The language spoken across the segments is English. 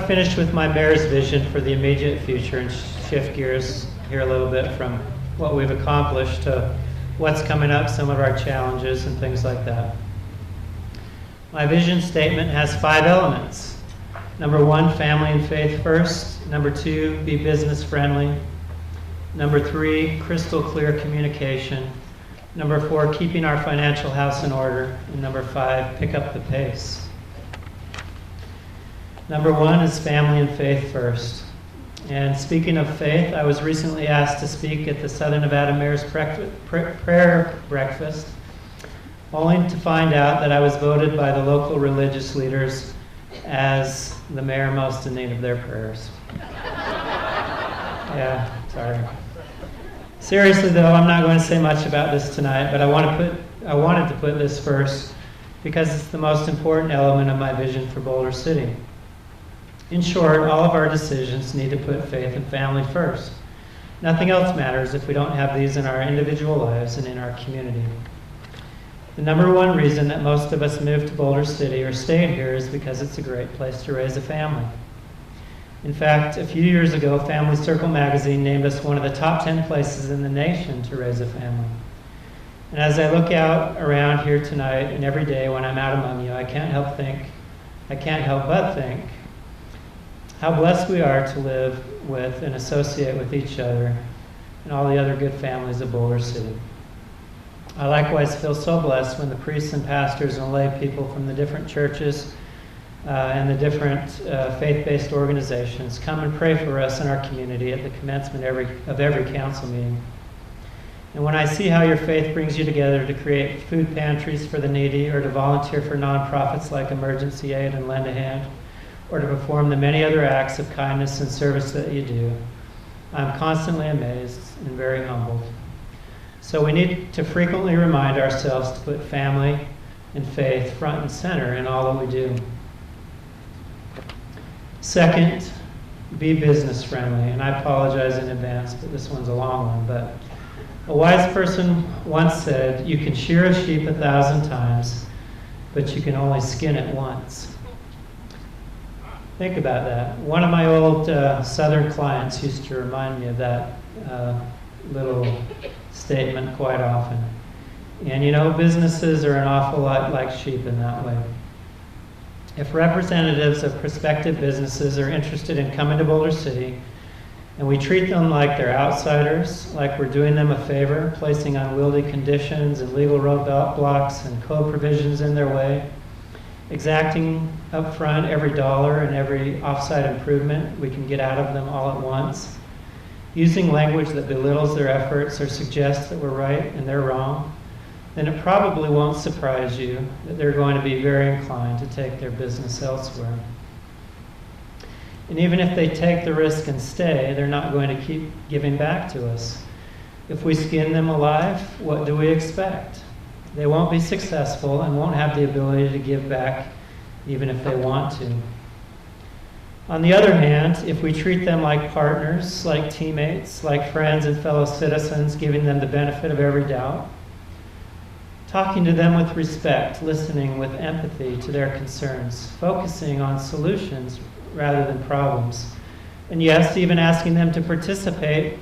to finish with my mayor's vision for the immediate future and shift gears here a little bit from what we've accomplished to what's coming up, some of our challenges and things like that. My vision statement has 5 elements. Number 1, family and faith first. Number 2, be business friendly. Number 3, crystal clear communication. Number 4, keeping our financial house in order. And number 5, pick up the pace. Number 1 is family and faith first. And speaking of faith, I was recently asked to speak at the Southern Nevada Mayor's Prayer Breakfast, only to find out that I was voted by the local religious leaders as the mayor most in need of their prayers. Yeah, sorry. Seriously though, I'm not going to say much about this tonight, but I wanted to put this first because it's the most important element of my vision for Boulder City. In short, all of our decisions need to put faith and family first. Nothing else matters if we don't have these in our individual lives and in our community. The number 1 reason that most of us move to Boulder City or stay here is because it's a great place to raise a family. In fact, a few years ago, Family Circle magazine named us one of the top 10 places in the nation to raise a family. And as I look out around here tonight and every day when I'm out among you, I can't help but think how blessed we are to live with and associate with each other and all the other good families of Boulder City. I likewise feel so blessed when the priests and pastors and lay people from the different churches and the different faith-based organizations come and pray for us in our community at the commencement of every council meeting. And when I see how your faith brings you together to create food pantries for the needy or to volunteer for nonprofits like Emergency Aid and Lend a Hand, or to perform the many other acts of kindness and service that you do, I'm constantly amazed and very humbled. So we need to frequently remind ourselves to put family and faith front and center in all that we do. Second, be business friendly. And I apologize in advance, but this one's a long one. But a wise person once said, you can shear a sheep 1,000 times, but you can only skin it once. Think about that. One of my old Southern clients used to remind me of that little statement quite often. And you know, businesses are an awful lot like sheep in that way. If representatives of prospective businesses are interested in coming to Boulder City, and we treat them like they're outsiders, like we're doing them a favor, placing unwieldy conditions and legal roadblocks and code provisions in their way, exacting up front every dollar and every offsite improvement we can get out of them all at once, using language that belittles their efforts or suggests that we're right and they're wrong, then it probably won't surprise you that they're going to be very inclined to take their business elsewhere. And even if they take the risk and stay, they're not going to keep giving back to us. If we skin them alive, what do we expect? They won't be successful and won't have the ability to give back even if they want to. On the other hand, if we treat them like partners, like teammates, like friends and fellow citizens, giving them the benefit of every doubt, talking to them with respect, listening with empathy to their concerns, focusing on solutions rather than problems, and yes, even asking them to participate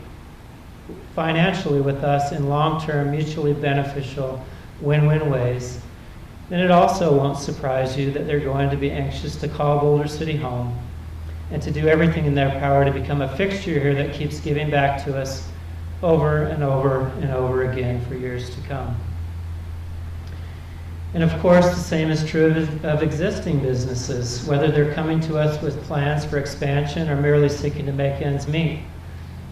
financially with us in long-term, mutually beneficial, win-win ways, then it also won't surprise you that they're going to be anxious to call Boulder City home and to do everything in their power to become a fixture here that keeps giving back to us over and over and over again for years to come. And of course, the same is true of existing businesses, whether they're coming to us with plans for expansion or merely seeking to make ends meet,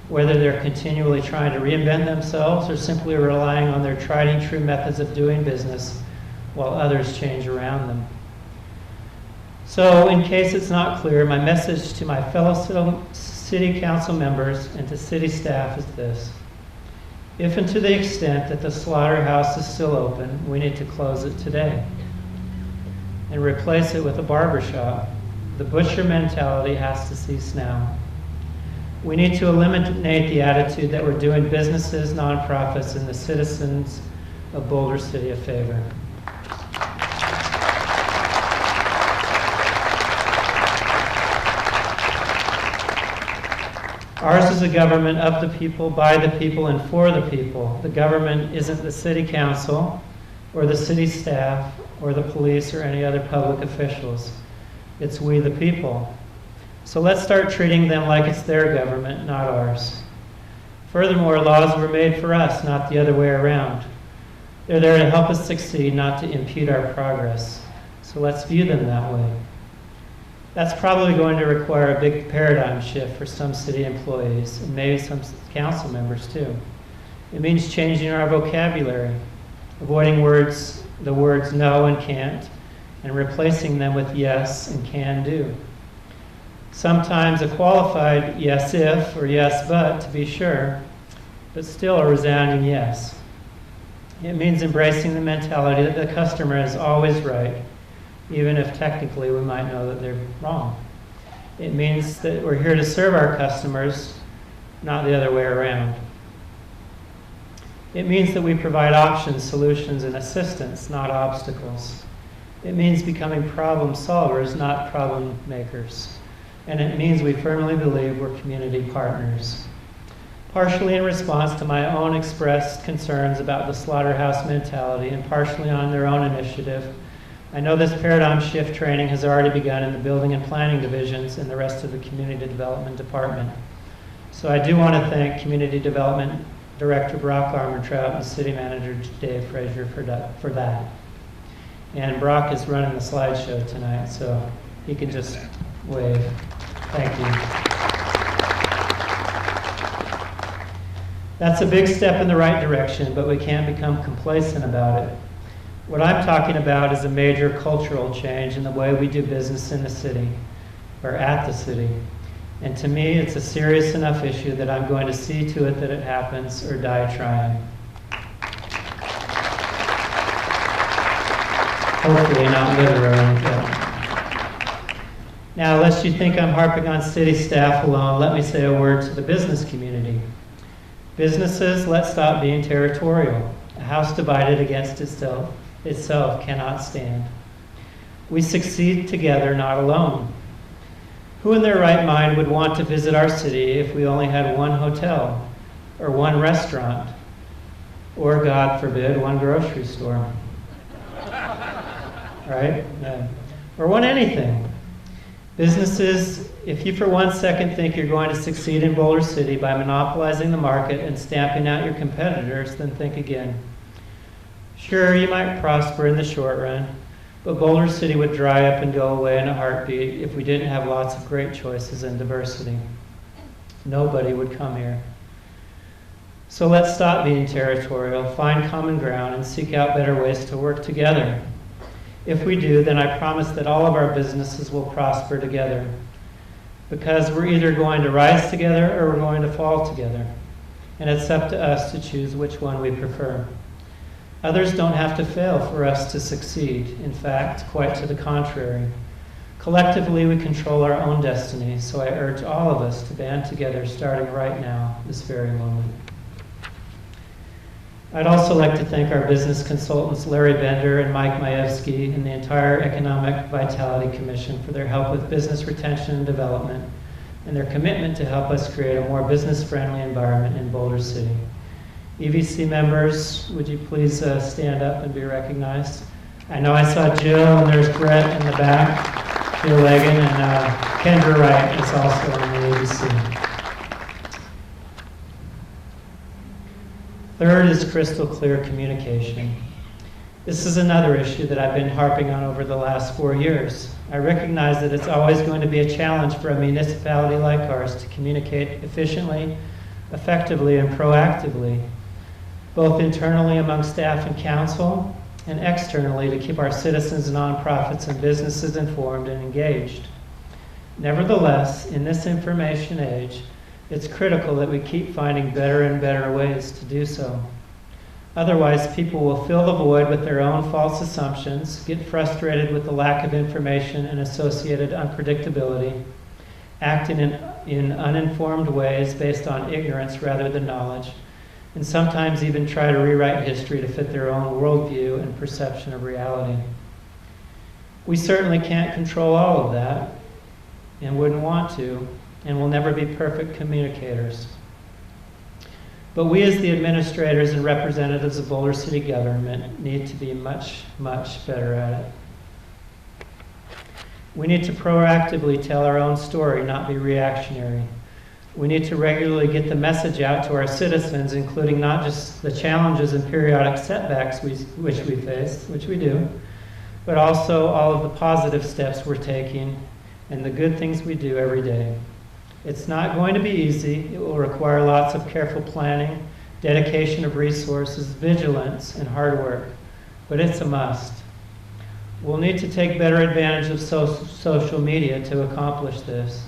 whether they're continually trying to reinvent themselves or simply relying on their tried and true methods of doing business while others change around them. So, in case it's not clear, my message to my fellow city council members and to city staff is this. If and to the extent that the slaughterhouse is still open, we need to close it today and replace it with a barbershop. The butcher mentality has to cease now. We need to eliminate the attitude that we're doing businesses, nonprofits, and the citizens of Boulder City a favor. Ours is a government of the people, by the people, and for the people. The government isn't the city council or the city staff or the police or any other public officials. It's we the people. So let's start treating them like it's their government, not ours. Furthermore, laws were made for us, not the other way around. They're there to help us succeed, not to impede our progress. So let's view them that way. That's probably going to require a big paradigm shift for some city employees, and maybe some council members too. It means changing our vocabulary, avoiding the words no and can't, and replacing them with yes and can do. Sometimes a qualified yes if or yes but, to be sure, but still a resounding yes. It means embracing the mentality that the customer is always right, even if technically we might know that they're wrong. It means that we're here to serve our customers, not the other way around. It means that we provide options, solutions, and assistance, not obstacles. It means becoming problem solvers, not problem makers. And it means we firmly believe we're community partners. Partially in response to my own expressed concerns about the slaughterhouse mentality and partially on their own initiative, I know this paradigm shift training has already begun in the building and planning divisions and the rest of the community development department. So I do want to thank Community Development Director Brock Armentrout and City Manager Dave Frazier for that. And Brock is running the slideshow tonight, so he can just wave. Thank you. That's a big step in the right direction, but we can't become complacent about it. What I'm talking about is a major cultural change in the way we do business in the city, or at the city. And to me, it's a serious enough issue that I'm going to see to it that it happens or die trying. Hopefully not literally. Now, lest you think I'm harping on city staff alone, let me say a word to the business community. Businesses, let's stop being territorial. A house divided against itself cannot stand. We succeed together, not alone. Who in their right mind would want to visit our city if we only had one hotel, or one restaurant, or, God forbid, one grocery store? Right? Or one anything. Businesses, if you for 1 second think you're going to succeed in Boulder City by monopolizing the market and stamping out your competitors, then think again. Sure, you might prosper in the short run, but Boulder City would dry up and go away in a heartbeat if we didn't have lots of great choices and diversity. Nobody would come here. So let's stop being territorial, find common ground, and seek out better ways to work together. If we do, then I promise that all of our businesses will prosper together, because we're either going to rise together or we're going to fall together, and it's up to us to choose which one we prefer. Others don't have to fail for us to succeed. In fact, quite to the contrary. Collectively, we control our own destiny, so I urge all of us to band together starting right now, this very moment. I'd also like to thank our business consultants, Larry Bender and Mike Majewski, and the entire Economic Vitality Commission for their help with business retention and development, and their commitment to help us create a more business-friendly environment in Boulder City. EVC members, would you please stand up and be recognized? I know I saw Jill, and there's Brett in the back, Jill Legan, and Kendra Wright is also in the EVC. Third is crystal clear communication. This is another issue that I've been harping on over the last 4 years. I recognize that it's always going to be a challenge for a municipality like ours to communicate efficiently, effectively, and proactively, both internally among staff and council, and externally to keep our citizens, nonprofits, and businesses informed and engaged. Nevertheless, in this information age, it's critical that we keep finding better and better ways to do so. Otherwise, people will fill the void with their own false assumptions, get frustrated with the lack of information and associated unpredictability, act in uninformed ways based on ignorance rather than knowledge, and sometimes even try to rewrite history to fit their own worldview and perception of reality. We certainly can't control all of that, and wouldn't want to, and will never be perfect communicators. But we as the administrators and representatives of Boulder City government need to be much, much better at it. We need to proactively tell our own story, not be reactionary. We need to regularly get the message out to our citizens, including not just the challenges and periodic setbacks which we face, which we do, but also all of the positive steps we're taking and the good things we do every day. It's not going to be easy. It will require lots of careful planning, dedication of resources, vigilance, and hard work, but it's a must. We'll need to take better advantage of social media to accomplish this.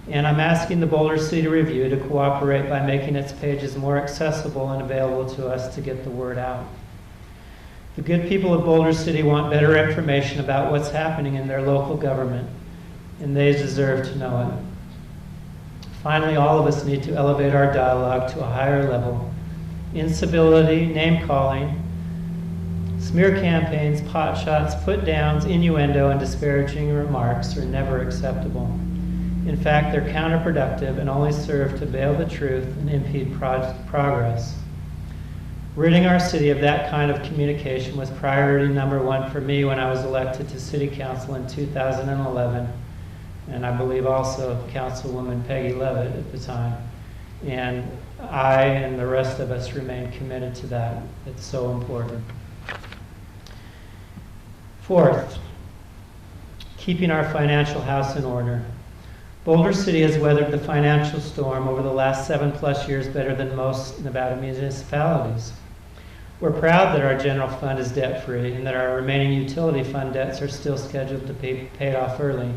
And I'm asking the Boulder City Review to cooperate by making its pages more accessible and available to us to get the word out. The good people of Boulder City want better information about what's happening in their local government, and they deserve to know it. Finally, all of us need to elevate our dialogue to a higher level. Incivility, name-calling, smear campaigns, potshots, put-downs, innuendo, and disparaging remarks are never acceptable. In fact, they're counterproductive and only serve to veil the truth and impede progress. Ridding our city of that kind of communication was priority number one for me when I was elected to City Council in 2011, and I believe also Councilwoman Peggy Levitt at the time. And I and the rest of us remain committed to that. It's so important. Fourth, keeping our financial house in order. Boulder City has weathered the financial storm over the last 7+ years better than most Nevada municipalities. We're proud that our general fund is debt-free and that our remaining utility fund debts are still scheduled to be paid off early.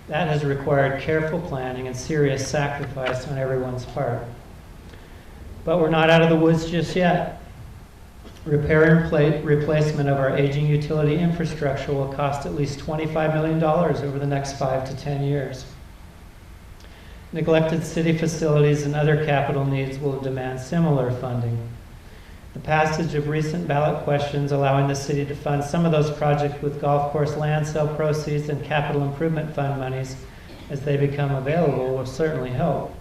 That has required careful planning and serious sacrifice on everyone's part. But we're not out of the woods just yet. Repair and replacement of our aging utility infrastructure will cost at least $25 million over the next 5 to 10 years. Neglected city facilities and other capital needs will demand similar funding. The passage of recent ballot questions allowing the city to fund some of those projects with golf course land sale proceeds and capital improvement fund monies as they become available will certainly help.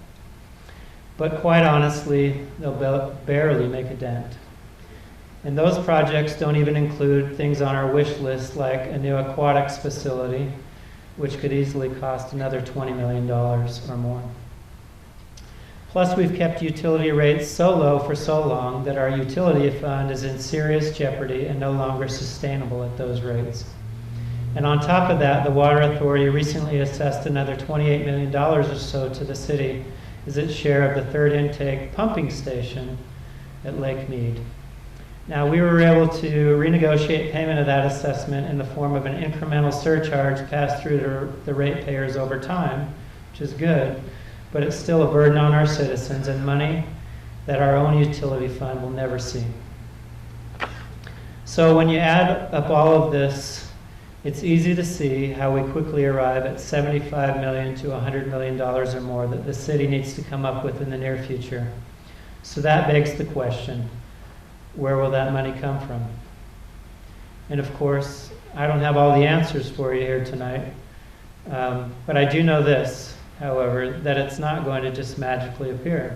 But quite honestly, they'll barely make a dent. And those projects don't even include things on our wish list like a new aquatics facility, which could easily cost another $20 million or more. Plus, we've kept utility rates so low for so long that our utility fund is in serious jeopardy and no longer sustainable at those rates. And on top of that, the Water Authority recently assessed another $28 million or so to the city as its share of the third intake pumping station at Lake Mead. Now, we were able to renegotiate payment of that assessment in the form of an incremental surcharge passed through to the ratepayers over time, which is good, but it's still a burden on our citizens and money that our own utility fund will never see. So when you add up all of this, it's easy to see how we quickly arrive at $75 million to $100 million or more that the city needs to come up with in the near future. So that begs the question, where will that money come from? And of course, I don't have all the answers for you here tonight, but I do know this, however, that it's not going to just magically appear.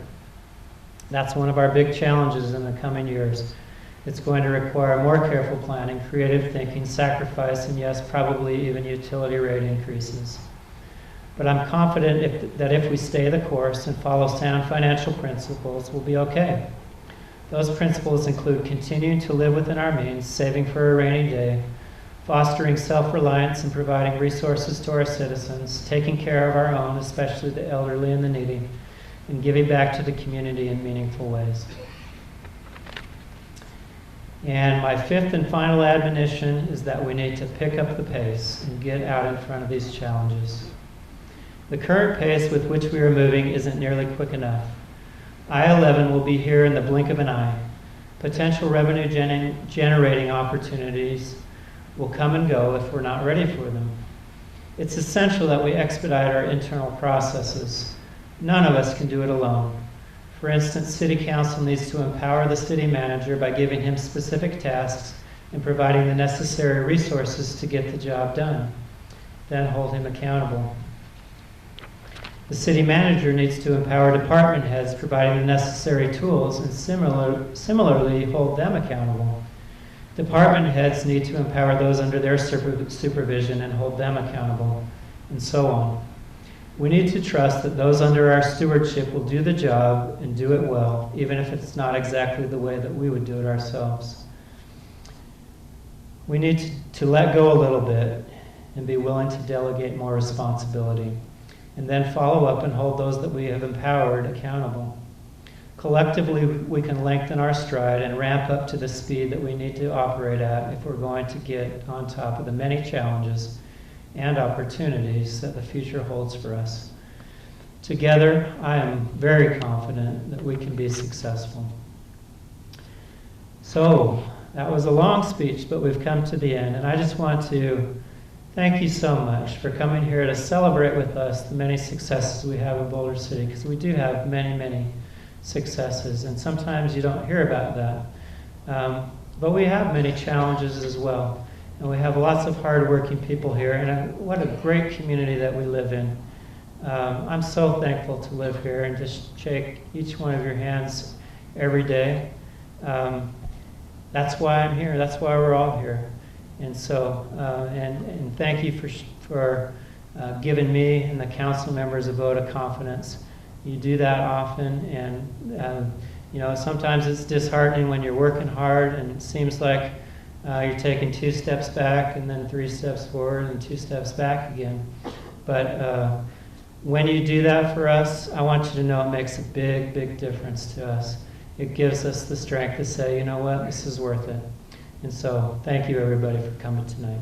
That's one of our big challenges in the coming years. It's going to require more careful planning, creative thinking, sacrifice, and yes, probably even utility rate increases. But I'm confident that if we stay the course and follow sound financial principles, we'll be okay. Those principles include continuing to live within our means, saving for a rainy day, fostering self-reliance and providing resources to our citizens, taking care of our own, especially the elderly and the needy, and giving back to the community in meaningful ways. And my fifth and final admonition is that we need to pick up the pace and get out in front of these challenges. The current pace with which we are moving isn't nearly quick enough. I-11 will be here in the blink of an eye. Potential revenue generating opportunities will come and go if we're not ready for them. It's essential that we expedite our internal processes. None of us can do it alone. For instance, City Council needs to empower the city manager by giving him specific tasks and providing the necessary resources to get the job done. Then hold him accountable. The city manager needs to empower department heads, providing the necessary tools, and similarly hold them accountable. Department heads need to empower those under their supervision and hold them accountable, and so on. We need to trust that those under our stewardship will do the job and do it well, even if it's not exactly the way that we would do it ourselves. We need to let go a little bit and be willing to delegate more responsibility, and then follow up and hold those that we have empowered accountable. Collectively, we can lengthen our stride and ramp up to the speed that we need to operate at if we're going to get on top of the many challenges and opportunities that the future holds for us. Together, I am very confident that we can be successful. So, that was a long speech, but we've come to the end, and I just want to thank you so much for coming here to celebrate with us the many successes we have in Boulder City, because we do have many, many successes, and sometimes you don't hear about that. But we have many challenges as well, and we have lots of hardworking people here, and what a great community that we live in. I'm so thankful to live here and just shake each one of your hands every day. That's why I'm here. That's why we're all here. And so, and thank you for giving me and the council members a vote of confidence. You do that often, and you know, sometimes it's disheartening when you're working hard and it seems like you're taking 2 steps back and then 3 steps forward and 2 steps back again. But when you do that for us, I want you to know it makes a big, big difference to us. It gives us the strength to say, you know what, this is worth it. And so, thank you everybody for coming tonight.